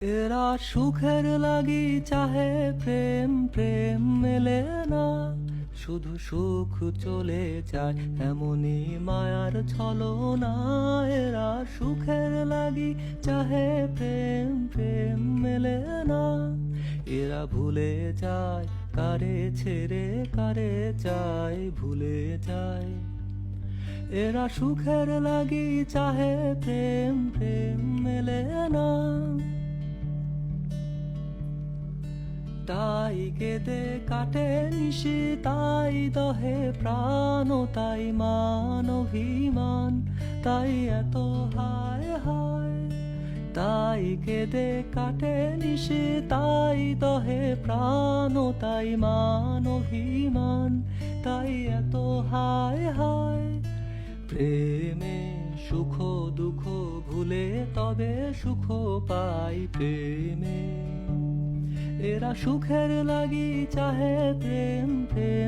এরা সুখের লাগি চাহে প্রেম, প্রেম মেলে না, শুধু সুখ চলে যায় এমনই মায়ার ছলনা। এরা সুখের লাগি চাহে প্রেম, প্রেম মেলে না, এরা ভুলে যায় কারে ছেড়ে কারে চায়, ভুলে যায়। এরা সুখের লাগি চাহে প্রেম, প্রেম মেলে না, তাই কেঁদে কাটে নিশি, তাই দহে প্রাণ, তাই মান অভিমান, তাই এত হায় হায়। তাই কেঁদে কাটে নিশি, তাই দহে প্রাণ, তাই মান অভিমান, তাই এত হায় হায়। প্রেমে সুখ দুঃখ ভুলে তবে সুখ পাই প্রেমে। এরা সুখের লাগি চাহে প্রেম, প্রেম